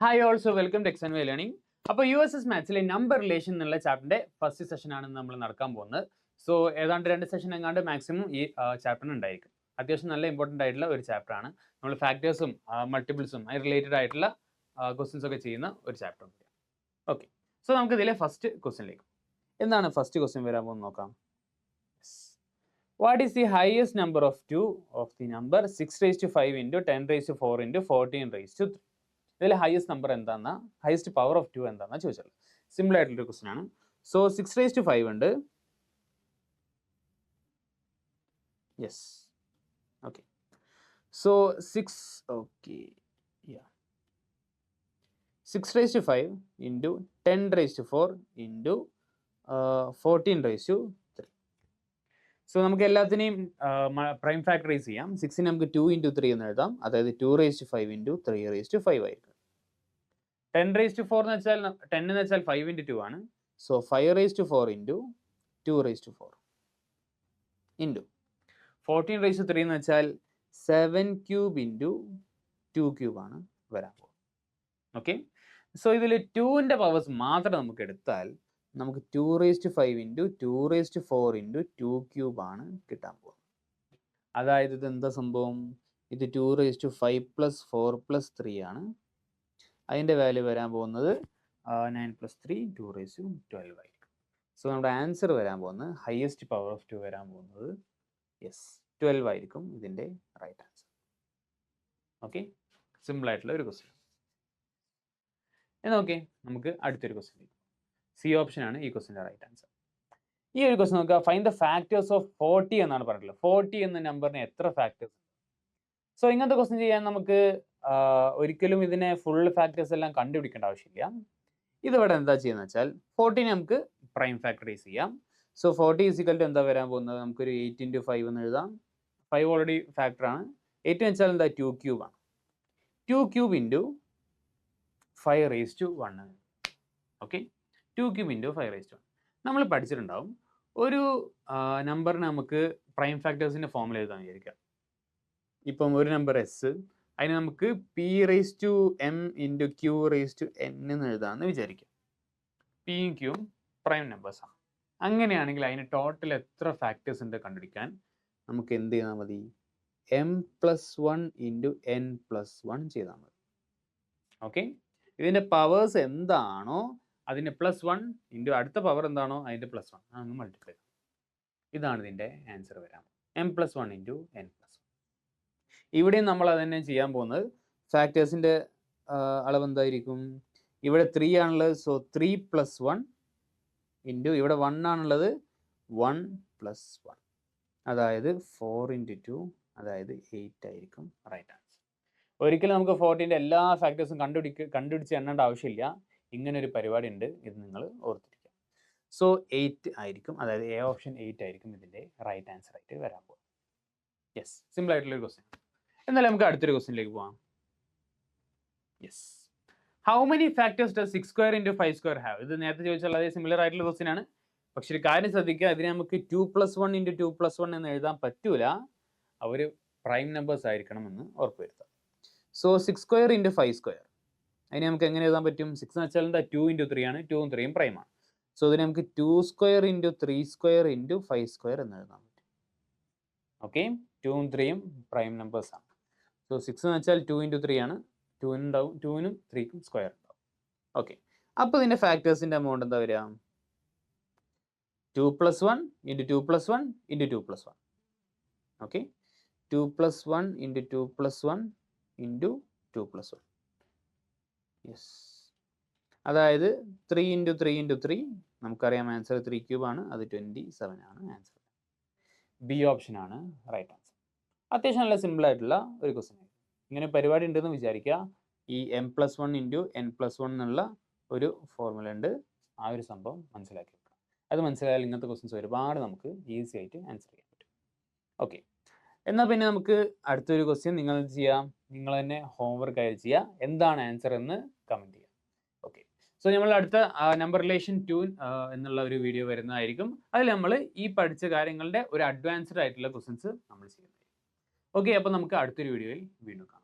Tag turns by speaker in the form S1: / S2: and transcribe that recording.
S1: Hi also welcome to X and Y learning. അപ്പോൾ USS മാത്സിലെ number relation എന്നുള്ള ചാപ്റ്ററിന്റെ ഫസ്റ്റ് സെഷനാണ് നമ്മൾ നടക്കാൻ പോകുന്നത്. സോ ഏതാണ്ട് 2 സെഷൻ എങ്ങാണ്ട് മാക്സിമം ഈ ചാപ്റ്ററിന് ഉണ്ടായിരിക്കും. അത്യാവശ്യം നല്ല ഇമ്പോർട്ടൻ്റ് ആയിട്ടുള്ള ഒരു ചാപ്റ്ററാണ്. നമ്മൾ ഫാക്ടേഴ്സും മൾട്ടിപ്പിൾസും അതിന് റിലേറ്റഡ് ആയിട്ടുള്ള ക്വസ്റ്റ്യൻസ് ഒക്കെ ചെയ്യുന്ന ഒരു ചാപ്റ്റർ. ഓക്കെ, സോ നമുക്ക് ഇതിലെ ഫസ്റ്റ് ക്വസ്റ്റ്യനിലേക്ക്. എന്താണ് ഫസ്റ്റ് ക്വസ്റ്റ്യൻ വരാൻ പോകുന്നത് നോക്കാം. What is the highest number of 2 of the number 6⁵ into 10⁴ into 14⁵? ഇതിൽ ഹയസ്റ്റ് നമ്പർ എന്താണെന്ന ഹയസ്റ്റ് പവർ ഓഫ് 2 എന്താണെന്ന് ചോദിച്ചാൽ സിമ്പിൾ ആയിട്ടുള്ള ക്വസ്റ്റൻ ആണ്. സോ 6⁵ ഉണ്ട്. Yes, okay. So 6⁵ into 10⁴ into 14⁵. So നമുക്ക് എല്ലാത്തിനെയും പ്രൈം ഫാക്ടറൈസ് ചെയ്യാം. 6 നമുക്ക് 2 into 3 എന്ന് എഴുതാം, അതായത് 2⁵ into 3⁵ ആയിരിക്കും. 10⁴ എന്ന് വെച്ചാൽ 10 എന്ന് വെച്ചാൽ 5 into 2 ആണ്. സോ 5⁴ into 2⁵ into 14⁵ എന്ന് വെച്ചാൽ 7³ into 2³ ആണ് വരാൻ പോകുന്നത്. ഓക്കെ, സോ ഇതിൽ 2ന്റെ പവേഴ്സ് മാത്രം നമുക്ക് എടുത്താൽ നമുക്ക് 2⁵ into 2⁴ into 2³ ആണ് കിട്ടാൻ പോകുന്നത്. അതായത് ഇത് എന്താ സംഭവം, ഇത് 2⁵ + 4 + 3 ആണ്. അതിൻ്റെ വാല്യൂ വരാൻ പോകുന്നത് 9 + 3 2⁻12 ആയിരിക്കും. സോ നമ്മുടെ ആൻസർ വരാൻ പോകുന്നത് ഹയസ്റ്റ് പവർ ഓഫ് 2 വരാൻ പോകുന്നത് 12 ആയിരിക്കും ഇതിൻ്റെ റൈറ്റ് ആൻസർ. ഓക്കെ, സിമ്പിൾ ആയിട്ടുള്ള ഒരു ക്വസ്റ്റ്യൻ. എന്നാൽ ഓക്കെ, നമുക്ക് അടുത്തൊരു ക്വസ്റ്റ്യൻ. സി ഓപ്ഷൻ ആണ് ഈ ക്വസ്റ്റിൻ്റെ റൈറ്റ് ആൻസർ. ഈ ഒരു ക്വസ്റ്റ്യൻ നോക്കുക. ഫൈൻഡ് ദ ഫാക്ടേഴ്സ് ഓഫ് 40 എന്നാണ് പറഞ്ഞിട്ടുള്ളത്. 40 എന്ന നമ്പറിന് എത്ര ഫാക്ടേഴ്സ്? സോ ഇങ്ങനത്തെ ക്വസ്റ്റ്യൻ ചെയ്യാൻ നമുക്ക് ഒരിക്കലും ഇതിനെ ഫുൾ ഫാക്ടേഴ്സ് എല്ലാം കണ്ടുപിടിക്കേണ്ട ആവശ്യമില്ല. ഇതിവിടെ എന്താ ചെയ്യുന്നത് വെച്ചാൽ 40 നമുക്ക് പ്രൈം ഫാക്ടറൈസ് ചെയ്യാം. സോ 40 = എന്താ വരാൻ പോകുന്നത്, നമുക്കൊരു 8 into 5 എന്ന് എഴുതാം. 5 ഓൾറെഡി ഫാക്ടറാണ്. 8 എന്ന് വെച്ചാൽ എന്താ 2³ ആണ്. 2³ into 5⁻1. Okay, 2³ into 5⁻1. നമ്മൾ പഠിച്ചിട്ടുണ്ടാവും ഒരു നമ്പറിന് നമുക്ക് പ്രൈം ഫാക്ടേഴ്സിൻ്റെ ഫോമിൽ എഴുതാൻ വിചാരിക്കാം. ഇപ്പം ഒരു നമ്പർ എസ്, അതിന് നമുക്ക് P⁻m into Q⁻n എന്ന് എഴുതാമെന്ന് വിചാരിക്കാം. പിയും ക്യൂവും പ്രൈം നമ്പേഴ്സാണ്. അങ്ങനെയാണെങ്കിൽ അതിന് ടോട്ടൽ എത്ര ഫാക്ടേഴ്സ് ഉണ്ട് കണ്ടുപിടിക്കാൻ നമുക്ക് എന്ത് ചെയ്താൽ മതി, m+1 into n+1 ചെയ്താൽ മതി. ഓക്കെ, ഇതിൻ്റെ പവേഴ്സ് എന്താണോ അതിൻ്റെ +1 into അടുത്ത പവർ എന്താണോ അതിൻ്റെ +1 അതൊന്ന് മൾട്ടിപ്ലൈ ചെയ്യാം. ഇതാണ് ഇതിൻ്റെ ആൻസർ വരാൻ, m+1 into n+1. ഇവിടെയും നമ്മൾ അത് തന്നെ ചെയ്യാൻ പോകുന്നത്. ഫാക്ടേഴ്സിൻ്റെ അളവ് എന്തായിരിക്കും, ഇവിടെ 3 ആണുള്ളത്. സോ 3 + 1 into ഇവിടെ 1 ആണുള്ളത്, 1 + 1 അതായത് 4 into 2 അതായത് 8 ആയിരിക്കും റൈറ്റ് ആൻസർ. ഒരിക്കലും നമുക്ക് 40ൻ്റെ എല്ലാ ഫാക്ടേഴ്സും കണ്ടുപിടിച്ച് എണ്ണേണ്ട ആവശ്യമില്ല. ഇങ്ങനൊരു പരിപാടി ഉണ്ട്, ഇത് നിങ്ങൾ ഓർത്തിരിക്കുക. സോ 8 ആയിരിക്കും, അതായത് എ ഓപ്ഷൻ 8 ആയിരിക്കും ഇതിൻ്റെ റൈറ്റ് ആൻസർ ആയിട്ട് വരാൻ പോകും. യെസ്, സിമ്പിൾ ആയിട്ടുള്ളൊരു ക്വസ്റ്റ്യൻ. എന്നാലും നമുക്ക് അടുത്തൊരു ക്വസ്റ്റ്യനിലേക്ക് പോവാം. Yes, how many factors does 6² into 5² have? ഇത് നേരത്തെ ചോദിച്ചാൽ അതേ സിമിലർ ആയിട്ടുള്ള ക്വസ്റ്റ്യൻ ആണ്. പക്ഷെ ഒരു കാര്യം ശ്രദ്ധിക്കുക, ഇതിനെ നമുക്ക് 2+1 into 2+1 എന്ന് എഴുതാൻ പറ്റൂല. അവർ പ്രൈം നമ്പേഴ്സ് ആയിരിക്കണമെന്ന് ഉറപ്പുവരുത്താം. സോ 6² into 5², അതിനെ നമുക്ക് എങ്ങനെ എഴുതാൻ പറ്റും? 6 എന്ന് വെച്ചാൽ എന്താ 2 into 3 ആണ്. 2ഉം 3ഉം പ്രൈം ആണ്. സോ ഇതിനെ നമുക്ക് 2² into 3² into 5² എന്ന് എഴുതാൻ പറ്റും. ഓക്കെ, 2ഉം 3ഉം പ്രൈം നമ്പേഴ്സ് ആണ്. സോ 6 എന്ന് വെച്ചാൽ 2 into 3 ആണ്. 2നും 3ക്കും സ്ക്വയർ ഉണ്ടാവും. ഓക്കെ, അപ്പോൾ ഇതിൻ്റെ ഫാക്ടേഴ്സിൻ്റെ എമൗണ്ട് എന്താ വരിക, 2+1 into 2+1 into 2+1. Okay, 2+1 into 2+1 into 2+1. Yes, അതായത് 3 into 3 into 3 നമുക്കറിയാം ആൻസർ 3³ ആണ്, അത് 27 ആണ് ആൻസർ. ബി ഓപ്ഷൻ ആണ് റൈറ്റ് ആൻസർ. അത്യാവശ്യം നല്ല സിമ്പിൾ ആയിട്ടുള്ള ഒരു ക്വസ്റ്റ്യൻ. ഇങ്ങനെ പരിപാടി ഉണ്ടെന്ന് വിചാരിക്കുക. ഈ m+1 into n+1 എന്നുള്ള ഒരു ഫോർമുല ഉണ്ട്. ആ ഒരു സംഭവം മനസ്സിലാക്കി വെക്കുക. അത് മനസ്സിലായാൽ ഇങ്ങനത്തെ ക്വസ്റ്റ്യൻസ് ഒരുപാട് നമുക്ക് ഈസി ആയിട്ട് ആൻസർ ചെയ്യാൻ പറ്റും. ഓക്കെ, എന്നാൽ പിന്നെ നമുക്ക് അടുത്തൊരു ക്വസ്റ്റ്യൻ നിങ്ങൾ ചെയ്യാം, നിങ്ങൾ തന്നെ ഹോംവർക്ക് ആയിട്ട് ചെയ്യുക. എന്താണ് ആൻസർ എന്ന് കമൻറ്റ് ചെയ്യുക. ഓക്കെ, സോ നമ്മൾ അടുത്ത നമ്പർ റിലേഷൻ 2 എന്നുള്ള ഒരു വീഡിയോ വരുന്നതായിരിക്കും. അതിൽ നമ്മൾ ഈ പഠിച്ച കാര്യങ്ങളുടെ ഒരു അഡ്വാൻസ്ഡ് ആയിട്ടുള്ള ക്വസ്റ്റ്യൻസ് നമ്മൾ ചെയ്യുന്നതായിരിക്കും. ഓക്കെ, അപ്പോൾ നമുക്ക് അടുത്തൊരു വീഡിയോയിൽ വീണ്ടും കാണാം.